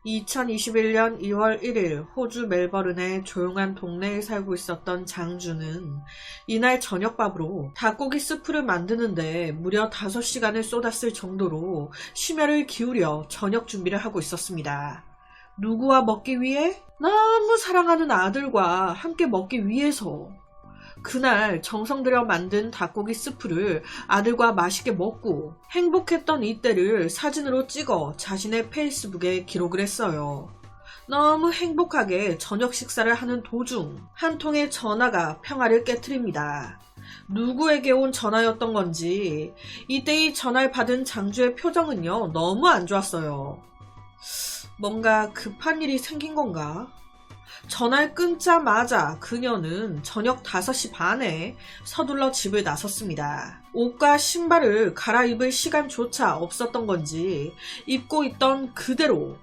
2021년 2월 1일 호주 멜버른의 조용한 동네에 살고 있었던 장주는 이날 저녁밥으로 닭고기 스프를 만드는데 무려 5시간을 쏟았을 정도로 심혈을 기울여 저녁 준비를 하고 있었습니다. 누구와 먹기 위해? 너무 사랑하는 아들과 함께 먹기 위해서. 그날 정성 들여 만든 닭고기 스프를 아들과 맛있게 먹고 행복했던 이때를 사진으로 찍어 자신의 페이스북에 기록을 했어요. 너무 행복하게 저녁 식사를 하는 도중 한 통의 전화가 평화를 깨트립니다. 누구에게 온 전화였던 건지 이때 이 전화를 받은 장주의 표정은요, 너무 안 좋았어요. 뭔가 급한 일이 생긴 건가? 전화를 끊자마자 그녀는 저녁 5시 반에 서둘러 집을 나섰습니다. 옷과 신발을 갈아입을 시간조차 없었던 건지 입고 있던 그대로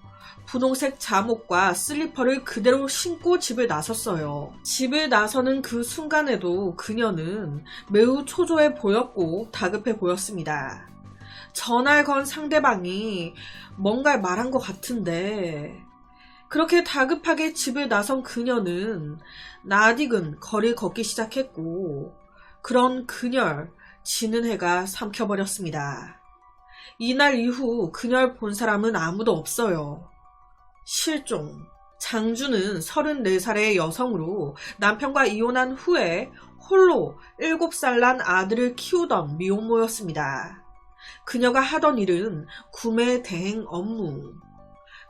분홍색 잠옷과 슬리퍼를 그대로 신고 집을 나섰어요. 집을 나서는 그 순간에도 그녀는 매우 초조해 보였고 다급해 보였습니다. 전화를 건 상대방이 뭔가를 말한 것 같은데 그렇게 다급하게 집을 나선 그녀는 낯익은 거리를 걷기 시작했고 그런 그녀를 지는 해가 삼켜버렸습니다. 이날 이후 그녀를 본 사람은 아무도 없어요. 실종. 장주는 34살의 여성으로 남편과 이혼한 후에 홀로 7살 난 아들을 키우던 미혼모였습니다. 그녀가 하던 일은 구매 대행 업무.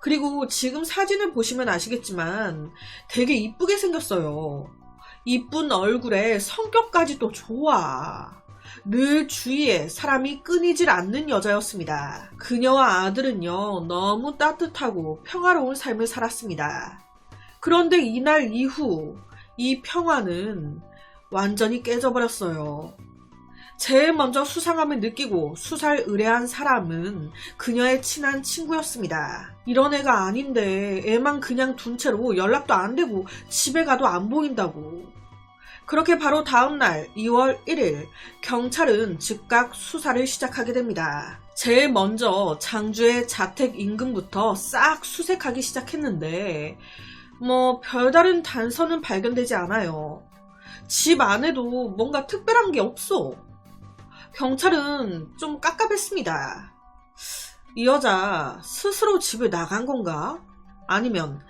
그리고 지금 사진을 보시면 아시겠지만 되게 이쁘게 생겼어요. 이쁜 얼굴에 성격까지 또 좋아. 늘 주위에 사람이 끊이질 않는 여자였습니다. 그녀와 아들은요, 너무 따뜻하고 평화로운 삶을 살았습니다. 그런데 이날 이후 이 평화는 완전히 깨져버렸어요. 제일 먼저 수상함을 느끼고 수사를 의뢰한 사람은 그녀의 친한 친구였습니다. 이런 애가 아닌데 애만 그냥 둔 채로 연락도 안 되고 집에 가도 안 보인다고. 그렇게 바로 다음날 2월 1일 경찰은 즉각 수사를 시작하게 됩니다. 제일 먼저 장주의 자택 인근부터 싹 수색하기 시작했는데 별다른 단서는 발견되지 않아요. 집 안에도 뭔가 특별한 게 없어. 경찰은 좀 깝깝했습니다. 이 여자 스스로 집을 나간 건가? 아니면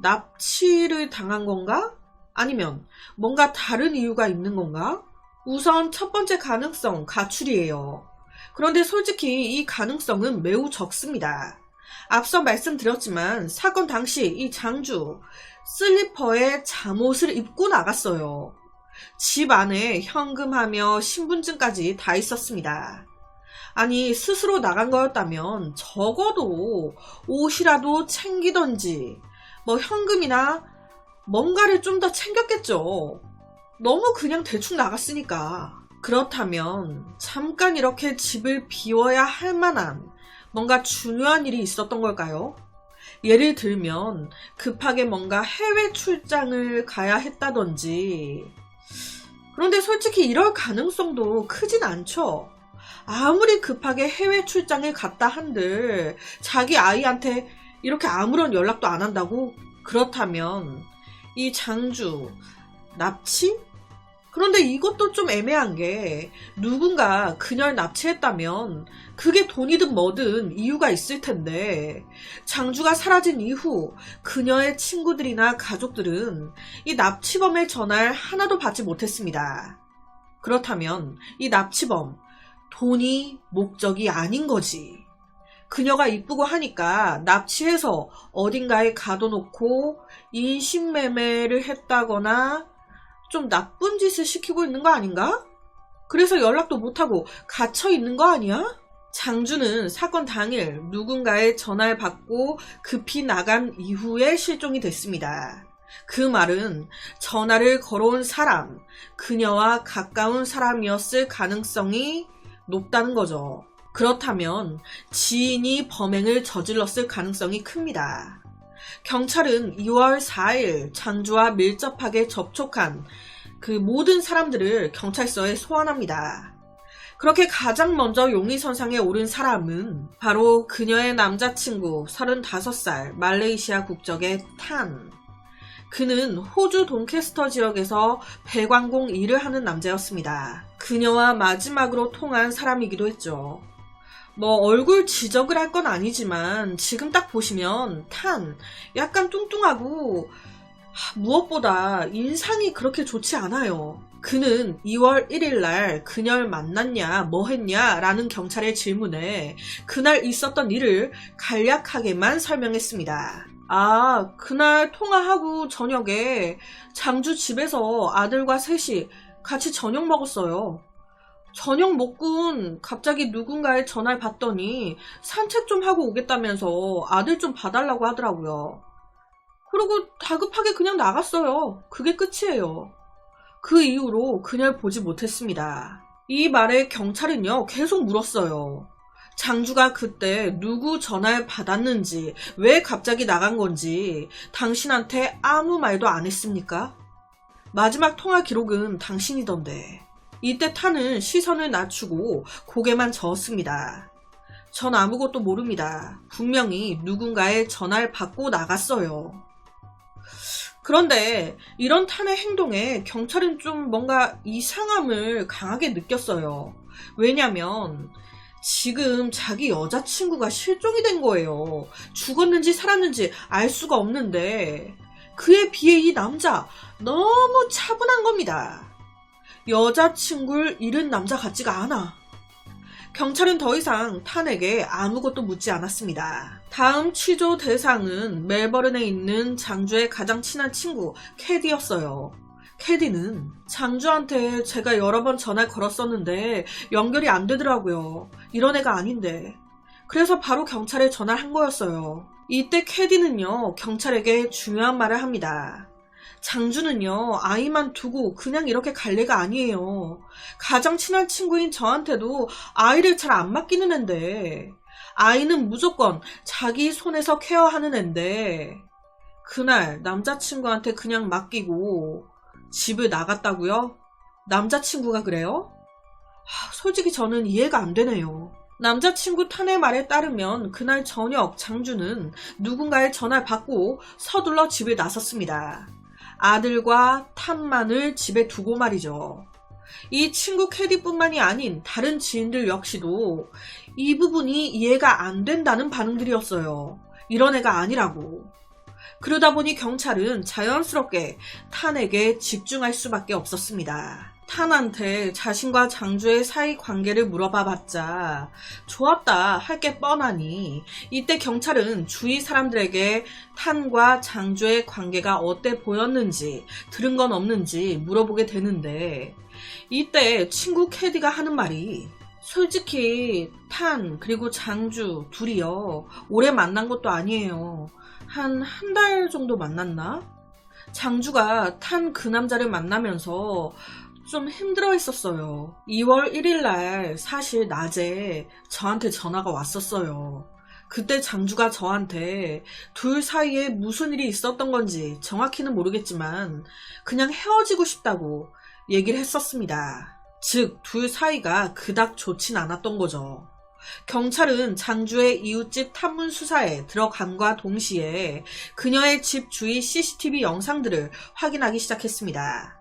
납치를 당한 건가? 아니면 뭔가 다른 이유가 있는 건가? 우선 첫 번째 가능성 가출이에요. 그런데 솔직히 이 가능성은 매우 적습니다. 앞서 말씀드렸지만 사건 당시 이 장주 슬리퍼에 잠옷을 입고 나갔어요. 집 안에 현금하며 신분증까지 다 있었습니다. 아니, 스스로 나간 거였다면 적어도 옷이라도 챙기던지 현금이나 뭔가를 좀 더 챙겼겠죠. 너무 그냥 대충 나갔으니까. 그렇다면 잠깐 이렇게 집을 비워야 할 만한 뭔가 중요한 일이 있었던 걸까요? 예를 들면 급하게 뭔가 해외 출장을 가야 했다던지. 그런데 솔직히 이럴 가능성도 크진 않죠. 아무리 급하게 해외 출장을 갔다 한들 자기 아이한테 이렇게 아무런 연락도 안 한다고? 그렇다면 이 장주 납치? 그런데 이것도 좀 애매한 게 누군가 그녀를 납치했다면 그게 돈이든 뭐든 이유가 있을 텐데 장주가 사라진 이후 그녀의 친구들이나 가족들은 이 납치범의 전화를 하나도 받지 못했습니다. 그렇다면 이 납치범, 돈이 목적이 아닌 거지. 그녀가 이쁘고 하니까 납치해서 어딘가에 가둬놓고 인신매매를 했다거나 좀 나쁜 짓을 시키고 있는 거 아닌가? 그래서 연락도 못하고 갇혀 있는 거 아니야? 장주는 사건 당일 누군가의 전화를 받고 급히 나간 이후에 실종이 됐습니다. 그 말은 전화를 걸어온 사람, 그녀와 가까운 사람이었을 가능성이 높다는 거죠. 그렇다면 지인이 범행을 저질렀을 가능성이 큽니다. 경찰은 2월 4일 장주와 밀접하게 접촉한 그 모든 사람들을 경찰서에 소환합니다. 그렇게 가장 먼저 용의선상에 오른 사람은 바로 그녀의 남자친구 35살 말레이시아 국적의 탄. 그는 호주 돈캐스터 지역에서 배관공 일을 하는 남자였습니다. 그녀와 마지막으로 통한 사람이기도 했죠. 뭐 얼굴 지적을 할 건 아니지만 지금 딱 보시면 탄 약간 뚱뚱하고 무엇보다 인상이 그렇게 좋지 않아요. 그는 2월 1일 날 그녀를 만났냐 뭐 했냐 라는 경찰의 질문에 그날 있었던 일을 간략하게만 설명했습니다. 그날 통화하고 저녁에 장주 집에서 아들과 셋이 같이 저녁 먹었어요. 저녁 먹고는 갑자기 누군가의 전화를 받더니 산책 좀 하고 오겠다면서 아들 좀 봐달라고 하더라고요. 그리고 다급하게 그냥 나갔어요. 그게 끝이에요. 그 이후로 그녀를 보지 못했습니다. 이 말에 경찰은요, 계속 물었어요. 장주가 그때 누구 전화를 받았는지, 왜 갑자기 나간 건지 당신한테 아무 말도 안 했습니까? 마지막 통화 기록은 당신이던데. 이때 탄은 시선을 낮추고 고개만 저었습니다. 전 아무것도 모릅니다. 분명히 누군가의 전화를 받고 나갔어요. 그런데 이런 탄의 행동에 경찰은 좀 뭔가 이상함을 강하게 느꼈어요. 왜냐면 지금 자기 여자친구가 실종이 된 거예요. 죽었는지 살았는지 알 수가 없는데 그에 비해 이 남자 너무 차분한 겁니다. 여자친구를 잃은 남자 같지가 않아. 경찰은 더 이상 탄에게 아무것도 묻지 않았습니다. 다음 취조 대상은 멜버른에 있는 장주의 가장 친한 친구 캐디였어요. 캐디는 장주한테 제가 여러 번 전화를 걸었었는데 연결이 안 되더라고요. 이런 애가 아닌데. 그래서 바로 경찰에 전화를 한 거였어요. 이때 캐디는요, 경찰에게 중요한 말을 합니다. 장주는요, 아이만 두고 그냥 이렇게 갈 애가 아니에요. 가장 친한 친구인 저한테도 아이를 잘 안 맡기는 앤데, 아이는 무조건 자기 손에서 케어하는 앤데, 그날 남자친구한테 그냥 맡기고 집을 나갔다고요? 남자친구가 그래요? 솔직히 저는 이해가 안 되네요. 남자친구 탄의 말에 따르면 그날 저녁 장주는 누군가의 전화를 받고 서둘러 집을 나섰습니다. 아들과 탄만을 집에 두고 말이죠. 이 친구 캐디뿐만이 아닌 다른 지인들 역시도 이 부분이 이해가 안 된다는 반응들이었어요. 이런 애가 아니라고. 그러다 보니 경찰은 자연스럽게 탄에게 집중할 수밖에 없었습니다. 탄한테 자신과 장주의 사이 관계를 물어봐봤자 좋았다 할 게 뻔하니 이때 경찰은 주위 사람들에게 탄과 장주의 관계가 어때 보였는지 들은 건 없는지 물어보게 되는데 이때 친구 캐디가 하는 말이 솔직히 탄 그리고 장주 둘이요 오래 만난 것도 아니에요. 한 달 정도 만났나? 장주가 탄 그 남자를 만나면서 좀 힘들어 했었어요. 2월 1일 날 사실 낮에 저한테 전화가 왔었어요. 그때 장주가 저한테 둘 사이에 무슨 일이 있었던 건지 정확히는 모르겠지만 그냥 헤어지고 싶다고 얘기를 했었습니다. 즉, 둘 사이가 그닥 좋진 않았던 거죠. 경찰은 장주의 이웃집 탐문 수사에 들어감과 동시에 그녀의 집 주위 CCTV 영상들을 확인하기 시작했습니다.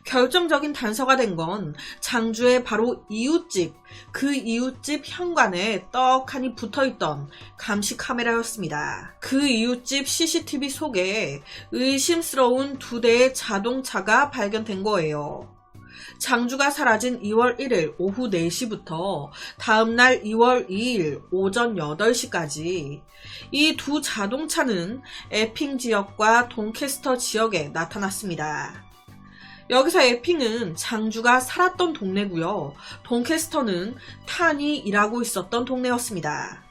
결정적인 단서가 된 건 장주의 바로 이웃집, 그 이웃집 현관에 떡하니 붙어있던 감시 카메라였습니다. 그 이웃집 CCTV 속에 의심스러운 2대의 자동차가 발견된 거예요. 장주가 사라진 2월 1일 오후 4시부터 다음날 2월 2일 오전 8시까지 이 두 자동차는 에핑 지역과 돈캐스터 지역에 나타났습니다. 여기서 에핑은 장주가 살았던 동네고요. 돈캐스터는 탄이 일하고 있었던 동네였습니다.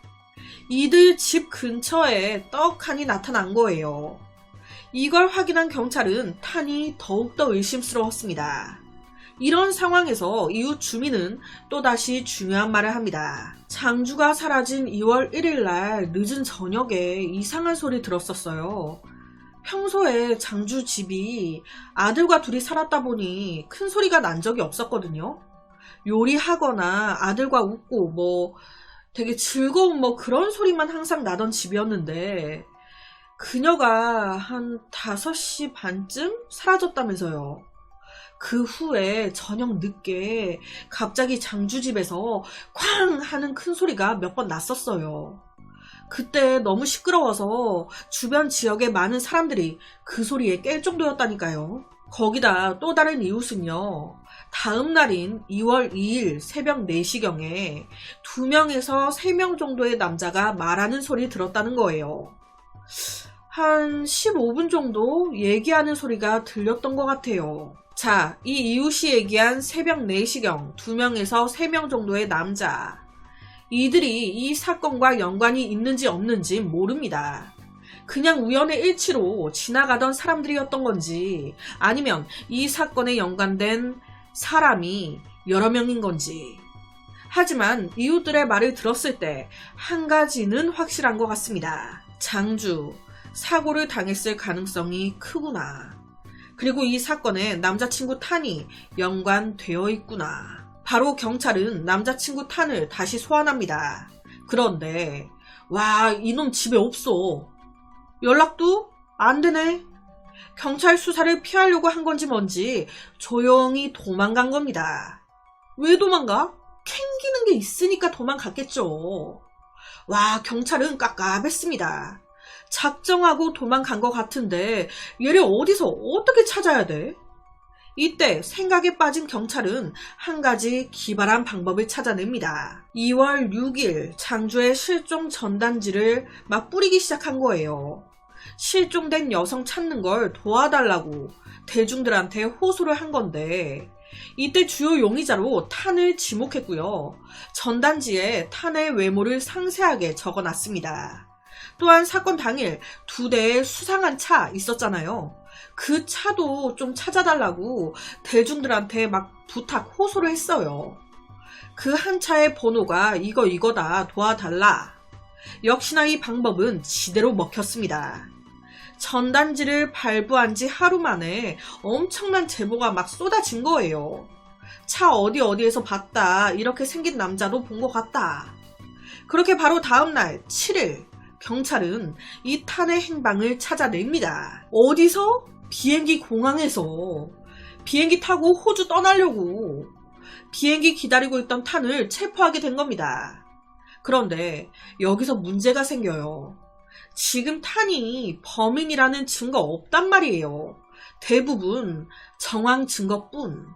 이들 집 근처에 떡하니 나타난 거예요. 이걸 확인한 경찰은 탄이 더욱더 의심스러웠습니다. 이런 상황에서 이웃 주민은 또다시 중요한 말을 합니다. 장주가 사라진 2월 1일 날 늦은 저녁에 이상한 소리 들었었어요. 평소에 장주 집이 아들과 둘이 살았다 보니 큰 소리가 난 적이 없었거든요. 요리하거나 아들과 웃고 뭐 되게 즐거운 뭐 그런 소리만 항상 나던 집이었는데 그녀가 한 5시 반쯤 사라졌다면서요. 그 후에 저녁 늦게 갑자기 장주집에서 쾅 하는 큰 소리가 몇 번 났었어요. 그때 너무 시끄러워서 주변 지역의 많은 사람들이 그 소리에 깰 정도였다니까요. 거기다 또 다른 이웃은요. 다음 날인 2월 2일 새벽 4시경에 2명에서 3명 정도의 남자가 말하는 소리 들었다는 거예요. 한 15분 정도 얘기하는 소리가 들렸던 것 같아요. 자, 이 이웃이 얘기한 새벽 4시경 2명에서 3명 정도의 남자. 이들이 이 사건과 연관이 있는지 없는지 모릅니다. 그냥 우연의 일치로 지나가던 사람들이었던 건지 아니면 이 사건에 연관된 사람이 여러 명인 건지. 하지만 이웃들의 말을 들었을 때 한 가지는 확실한 것 같습니다. 장주, 사고를 당했을 가능성이 크구나. 그리고 이 사건에 남자친구 탄이 연관되어 있구나. 바로 경찰은 남자친구 탄을 다시 소환합니다. 그런데 와, 이놈 집에 없어. 연락도 안 되네. 경찰 수사를 피하려고 한 건지 뭔지 조용히 도망간 겁니다. 왜 도망가? 캥기는 게 있으니까 도망갔겠죠. 와, 경찰은 깝깝했습니다. 작정하고 도망간 것 같은데 얘를 어디서 어떻게 찾아야 돼? 이때 생각에 빠진 경찰은 한 가지 기발한 방법을 찾아냅니다. 2월 6일 장주의 실종 전단지를 막 뿌리기 시작한 거예요. 실종된 여성 찾는 걸 도와달라고 대중들한테 호소를 한 건데 이때 주요 용의자로 탄을 지목했고요. 전단지에 탄의 외모를 상세하게 적어놨습니다. 또한 사건 당일 2대의 수상한 차 있었잖아요. 그 차도 좀 찾아달라고 대중들한테 막 부탁, 호소를 했어요. 그 한 차의 번호가 이거다 도와달라. 역시나 이 방법은 지대로 먹혔습니다. 전단지를 발부한 지 하루 만에 엄청난 제보가 막 쏟아진 거예요. 차 어디에서 봤다. 이렇게 생긴 남자도 본 것 같다. 그렇게 바로 다음날 7일 경찰은 이 탄의 행방을 찾아냅니다. 어디서? 비행기 공항에서. 비행기 타고 호주 떠나려고. 비행기 기다리고 있던 탄을 체포하게 된 겁니다. 그런데 여기서 문제가 생겨요. 지금 탄이 범인이라는 증거 없단 말이에요. 대부분 정황 증거뿐.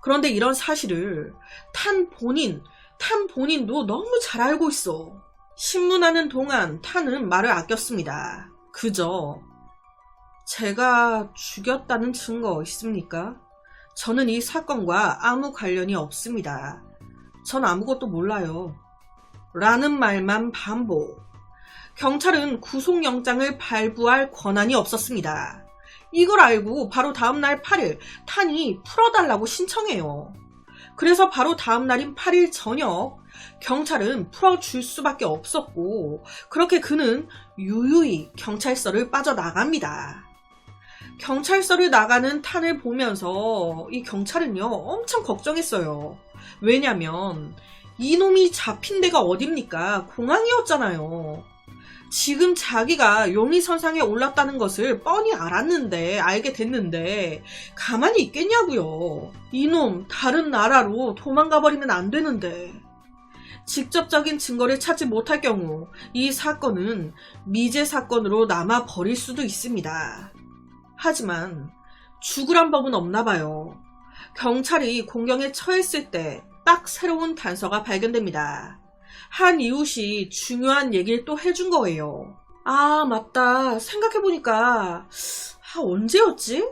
그런데 이런 사실을 탄 본인도 너무 잘 알고 있어. 신문하는 동안 탄은 말을 아꼈습니다. 그저 제가 죽였다는 증거 있습니까? 저는 이 사건과 아무 관련이 없습니다. 전 아무것도 몰라요. 라는 말만 반복. 경찰은 구속영장을 발부할 권한이 없었습니다. 이걸 알고 바로 다음날 8일 탄이 풀어달라고 신청해요. 그래서 바로 다음날인 8일 저녁 경찰은 풀어줄 수밖에 없었고 그렇게 그는 유유히 경찰서를 빠져나갑니다. 경찰서를 나가는 탄을 보면서 이 경찰은요 엄청 걱정했어요. 왜냐면 이놈이 잡힌 데가 어딥니까? 공항이었잖아요. 지금 자기가 용의선상에 올랐다는 것을 뻔히 알게 됐는데 가만히 있겠냐고요. 이놈 다른 나라로 도망가 버리면 안 되는데. 직접적인 증거를 찾지 못할 경우 이 사건은 미제 사건으로 남아 버릴 수도 있습니다. 하지만 죽으란 법은 없나 봐요. 경찰이 공경에 처했을 때 딱 새로운 단서가 발견됩니다. 한 이웃이 중요한 얘기를 또 해준 거예요. 아, 맞다. 생각해보니까 언제였지?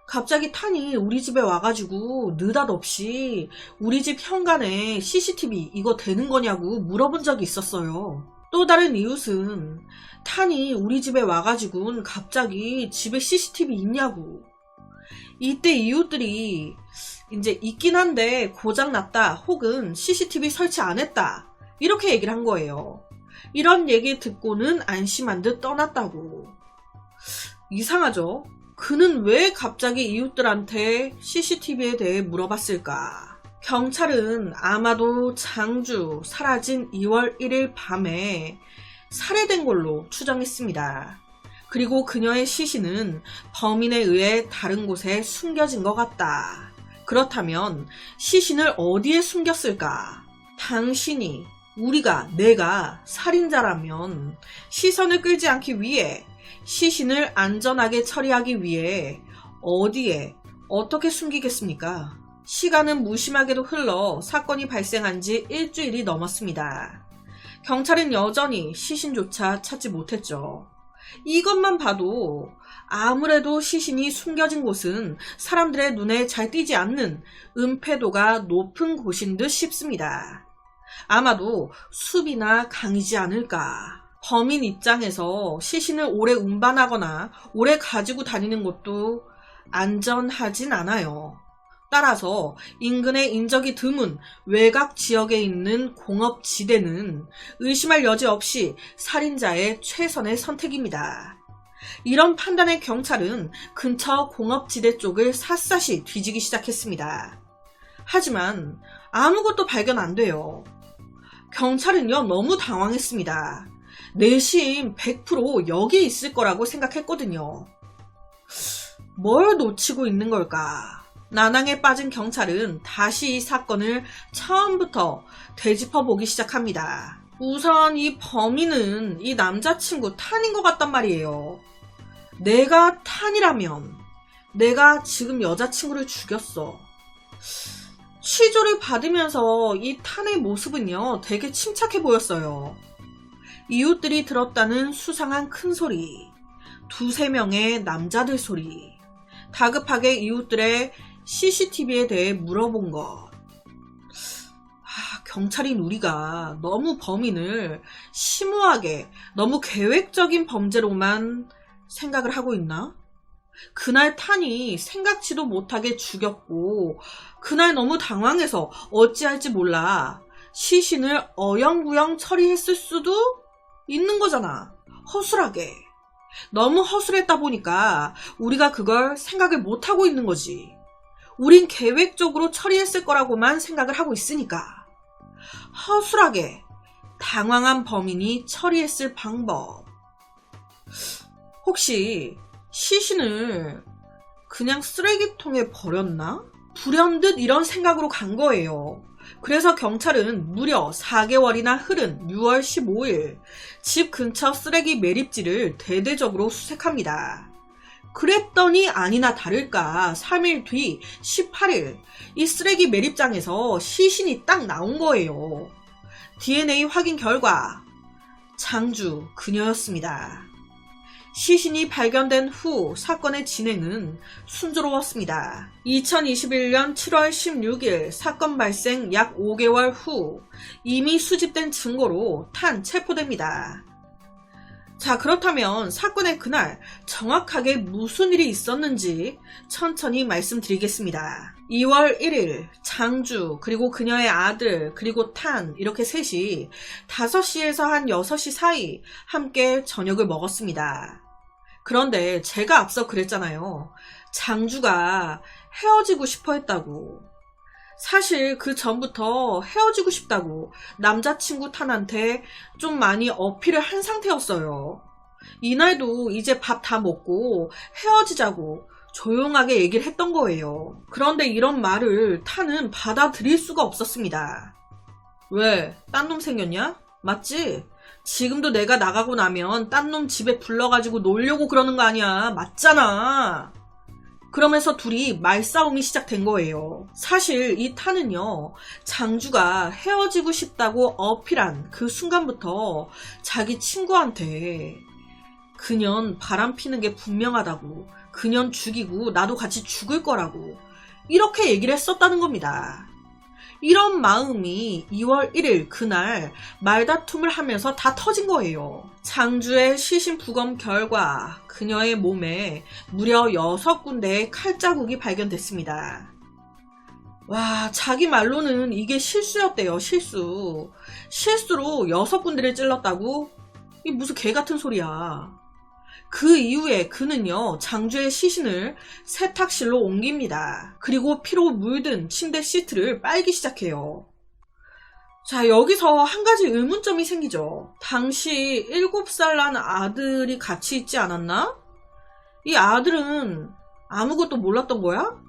갑자기 탄이 우리 집에 와가지고 느닷없이 우리 집 현관에 CCTV 이거 되는 거냐고 물어본 적이 있었어요. 또 다른 이웃은 탄이 우리 집에 와가지고는 갑자기 집에 CCTV 있냐고. 이때 이웃들이 이제 있긴 한데 고장났다 혹은 CCTV 설치 안 했다 이렇게 얘기를 한 거예요. 이런 얘기 듣고는 안심한 듯 떠났다고. 이상하죠? 그는 왜 갑자기 이웃들한테 CCTV에 대해 물어봤을까? 경찰은 아마도 장주 사라진 2월 1일 밤에 살해된 걸로 추정했습니다. 그리고 그녀의 시신은 범인에 의해 다른 곳에 숨겨진 것 같다. 그렇다면 시신을 어디에 숨겼을까? 당신이, 우리가, 내가 살인자라면 시선을 끌지 않기 위해, 시신을 안전하게 처리하기 위해 어디에, 어떻게 숨기겠습니까? 시간은 무심하게도 흘러 사건이 발생한 지 일주일이 넘었습니다. 경찰은 여전히 시신조차 찾지 못했죠. 이것만 봐도 아무래도 시신이 숨겨진 곳은 사람들의 눈에 잘 띄지 않는 은폐도가 높은 곳인 듯 싶습니다. 아마도 숲이나 강이지 않을까. 범인 입장에서 시신을 오래 운반하거나 오래 가지고 다니는 것도 안전하진 않아요. 따라서 인근에 인적이 드문 외곽 지역에 있는 공업지대는 의심할 여지 없이 살인자의 최선의 선택입니다. 이런 판단의 경찰은 근처 공업지대 쪽을 샅샅이 뒤지기 시작했습니다. 하지만 아무것도 발견 안 돼요. 경찰은요, 너무 당황했습니다. 내심 100% 여기에 있을 거라고 생각했거든요. 뭘 놓치고 있는 걸까? 난항에 빠진 경찰은 다시 이 사건을 처음부터 되짚어보기 시작합니다. 우선 이 범인은 이 남자친구 탄인 것 같단 말이에요. 내가 탄이라면 내가 지금 여자친구를 죽였어. 취조를 받으면서 이 탄의 모습은요, 되게 침착해 보였어요. 이웃들이 들었다는 수상한 큰 소리, 2~3명의 남자들 소리, 다급하게 이웃들의 CCTV에 대해 물어본 것. 경찰인 우리가 너무 범인을 심오하게, 너무 계획적인 범죄로만 생각을 하고 있나? 그날 탄이 생각지도 못하게 죽였고, 그날 너무 당황해서 어찌할지 몰라 시신을 어영부영 처리했을 수도 있는 거잖아. 허술하게. 너무 허술했다 보니까 우리가 그걸 생각을 못하고 있는 거지. 우린 계획적으로 처리했을 거라고만 생각을 하고 있으니까. 허술하게 당황한 범인이 처리했을 방법. 혹시 시신을 그냥 쓰레기통에 버렸나? 불현듯 이런 생각으로 간 거예요. 그래서 경찰은 무려 4개월이나 흐른 6월 15일 집 근처 쓰레기 매립지를 대대적으로 수색합니다. 그랬더니 아니나 다를까 3일 뒤 18일 이 쓰레기 매립장에서 시신이 딱 나온 거예요. DNA 확인 결과 장주 그녀였습니다. 시신이 발견된 후 사건의 진행은 순조로웠습니다. 2021년 7월 16일 사건 발생 약 5개월 후 이미 수집된 증거로 탄 체포됩니다. 자, 그렇다면 사건의 그날 정확하게 무슨 일이 있었는지 천천히 말씀드리겠습니다. 2월 1일 장주 그리고 그녀의 아들 그리고 탄 이렇게 셋이 5시에서 한 6시 사이 함께 저녁을 먹었습니다. 그런데 제가 앞서 그랬잖아요. 장주가 헤어지고 싶어 했다고. 사실 그 전부터 헤어지고 싶다고 남자친구 탄한테 좀 많이 어필을 한 상태였어요. 이날도 이제 밥 다 먹고 헤어지자고 조용하게 얘기를 했던 거예요. 그런데 이런 말을 탄은 받아들일 수가 없었습니다. 왜? 딴 놈 생겼냐? 맞지? 지금도 내가 나가고 나면 딴 놈 집에 불러가지고 놀려고 그러는 거 아니야. 맞잖아. 그러면서 둘이 말싸움이 시작된 거예요. 사실 이 탄은요, 장주가 헤어지고 싶다고 어필한 그 순간부터 자기 친구한테 그년 바람 피는 게 분명하다고, 그년 죽이고 나도 같이 죽을 거라고 이렇게 얘기를 했었다는 겁니다. 이런 마음이 2월 1일 그날 말다툼을 하면서 다 터진 거예요. 장주의 시신 부검 결과 그녀의 몸에 무려 6군데의 칼자국이 발견됐습니다. 와, 자기 말로는 이게 실수였대요. 실수. 실수로 6군데를 찔렀다고? 이게 무슨 개 같은 소리야. 그 이후에 그는요, 장주의 시신을 세탁실로 옮깁니다. 그리고 피로 물든 침대 시트를 빨기 시작해요. 자, 여기서 한 가지 의문점이 생기죠. 당시 7살 난 아들이 같이 있지 않았나? 이 아들은 아무것도 몰랐던 거야?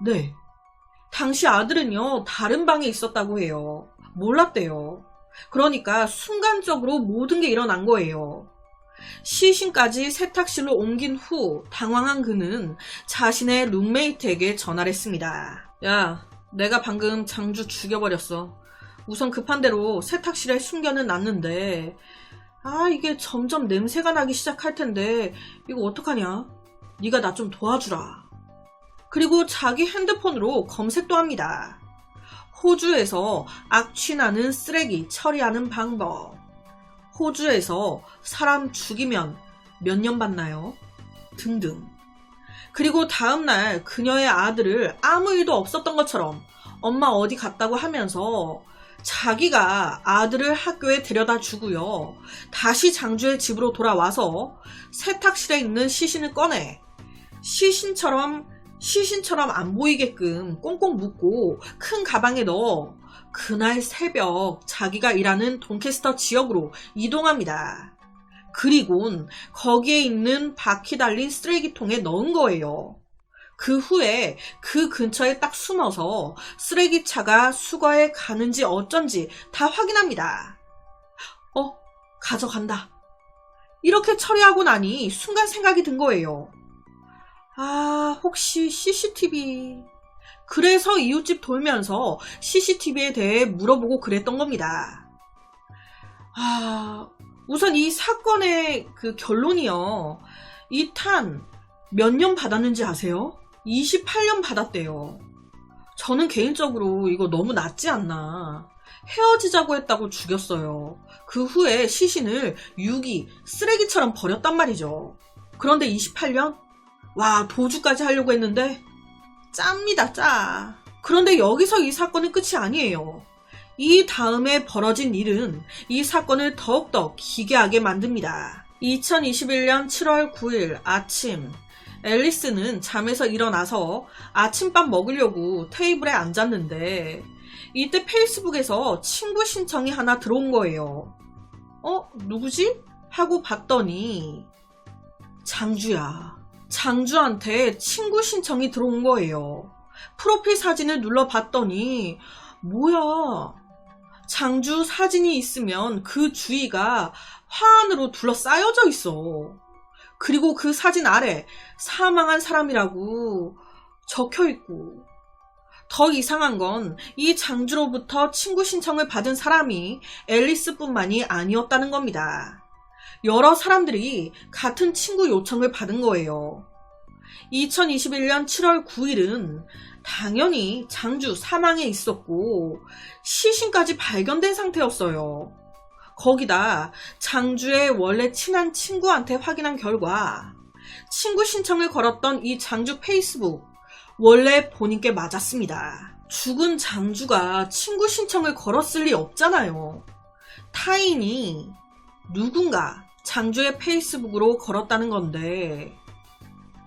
네. 당시 아들은요, 다른 방에 있었다고 해요. 몰랐대요. 그러니까 순간적으로 모든 게 일어난 거예요. 시신까지 세탁실로 옮긴 후 당황한 그는 자신의 룸메이트에게 전화를 했습니다. 야, 내가 방금 장주 죽여버렸어. 우선 급한 대로 세탁실에 숨겨는 놨는데 이게 점점 냄새가 나기 시작할 텐데 이거 어떡하냐? 네가 나 좀 도와주라. 그리고 자기 핸드폰으로 검색도 합니다. 호주에서 악취나는 쓰레기 처리하는 방법. 호주에서 사람 죽이면 몇 년 받나요? 등등. 그리고 다음날 그녀의 아들을 아무 일도 없었던 것처럼 엄마 어디 갔다고 하면서 자기가 아들을 학교에 데려다 주고요. 다시 장주의 집으로 돌아와서 세탁실에 있는 시신을 꺼내 시신처럼 안 보이게끔 꽁꽁 묶고 큰 가방에 넣어 그날 새벽 자기가 일하는 돈캐스터 지역으로 이동합니다. 그리곤 거기에 있는 바퀴 달린 쓰레기통에 넣은 거예요. 그 후에 그 근처에 딱 숨어서 쓰레기차가 수거해 가는지 어쩐지 다 확인합니다. 가져간다. 이렇게 처리하고 나니 순간 생각이 든 거예요. 혹시 CCTV... 그래서 이웃집 돌면서 CCTV에 대해 물어보고 그랬던 겁니다. 우선 이 사건의 그 결론이요. 이 탄 몇 년 받았는지 아세요? 28년 받았대요. 저는 개인적으로 이거 너무 낮지 않나. 헤어지자고 했다고 죽였어요. 그 후에 시신을 유기, 쓰레기처럼 버렸단 말이죠. 그런데 28년? 와, 도주까지 하려고 했는데 짭니다, 짜. 그런데 여기서 이 사건은 끝이 아니에요. 이 다음에 벌어진 일은 이 사건을 더욱더 기괴하게 만듭니다. 2021년 7월 9일 아침, 앨리스는 잠에서 일어나서 아침밥 먹으려고 테이블에 앉았는데 이때 페이스북에서 친구 신청이 하나 들어온 거예요. 누구지? 하고 봤더니 장주야. 장주한테 친구 신청이 들어온 거예요. 프로필 사진을 눌러봤더니 뭐야, 장주 사진이 있으면 그 주위가 화환으로 둘러싸여져 있어. 그리고 그 사진 아래 사망한 사람이라고 적혀있고, 더 이상한 건 이 장주로부터 친구 신청을 받은 사람이 앨리스뿐만이 아니었다는 겁니다. 여러 사람들이 같은 친구 요청을 받은 거예요. 2021년 7월 9일은 당연히 장주 사망에 있었고 시신까지 발견된 상태였어요. 거기다 장주의 원래 친한 친구한테 확인한 결과 친구 신청을 걸었던 이 장주 페이스북 원래 본인께 맞았습니다. 죽은 장주가 친구 신청을 걸었을 리 없잖아요. 타인이 누군가 장주의 페이스북으로 걸었다는 건데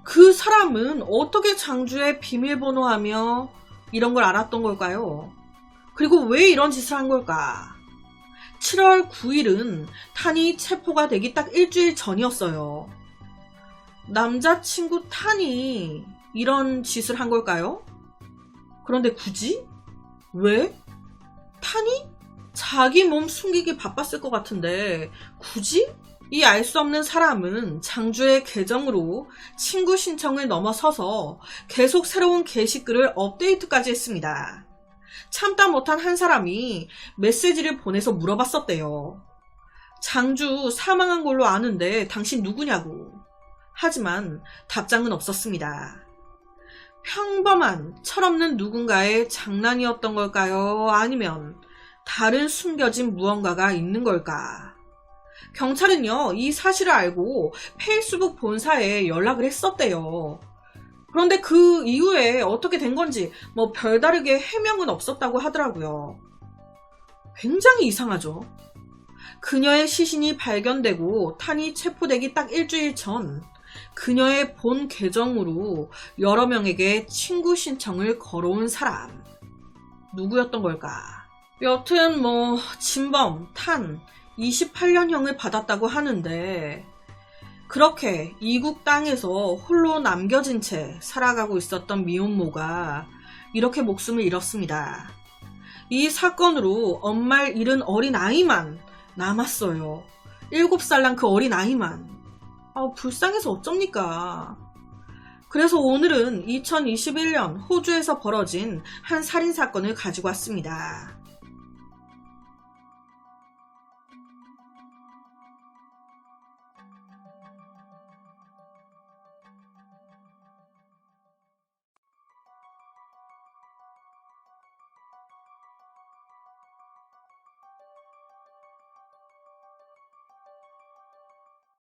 그 사람은 어떻게 장주의 비밀번호하며 이런 걸 알았던 걸까요? 그리고 왜 이런 짓을 한 걸까? 7월 9일은 탄이 체포가 되기 딱 일주일 전이었어요. 남자친구 탄이 이런 짓을 한 걸까요? 그런데 굳이? 왜? 탄이? 자기 몸 숨기기 바빴을 것 같은데 굳이? 이 알 수 없는 사람은 장주의 계정으로 친구 신청을 넘어서서 계속 새로운 게시글을 업데이트까지 했습니다. 참다 못한 한 사람이 메시지를 보내서 물어봤었대요. 장주 사망한 걸로 아는데 당신 누구냐고. 하지만 답장은 없었습니다. 평범한 철없는 누군가의 장난이었던 걸까요? 아니면 다른 숨겨진 무언가가 있는 걸까? 경찰은요, 이 사실을 알고 페이스북 본사에 연락을 했었대요. 그런데 그 이후에 어떻게 된 건지 별다르게 해명은 없었다고 하더라고요. 굉장히 이상하죠. 그녀의 시신이 발견되고 탄이 체포되기 딱 일주일 전 그녀의 본 계정으로 여러 명에게 친구 신청을 걸어온 사람. 누구였던 걸까? 여튼 진범, 탄, 28년형을 받았다고 하는데 그렇게 이국 땅에서 홀로 남겨진 채 살아가고 있었던 미혼모가 이렇게 목숨을 잃었습니다. 이 사건으로 엄마를 잃은 어린아이만 남았어요. 7살 난 그 어린아이만. 불쌍해서 어쩝니까? 그래서 오늘은 2021년 호주에서 벌어진 한 살인사건을 가지고 왔습니다.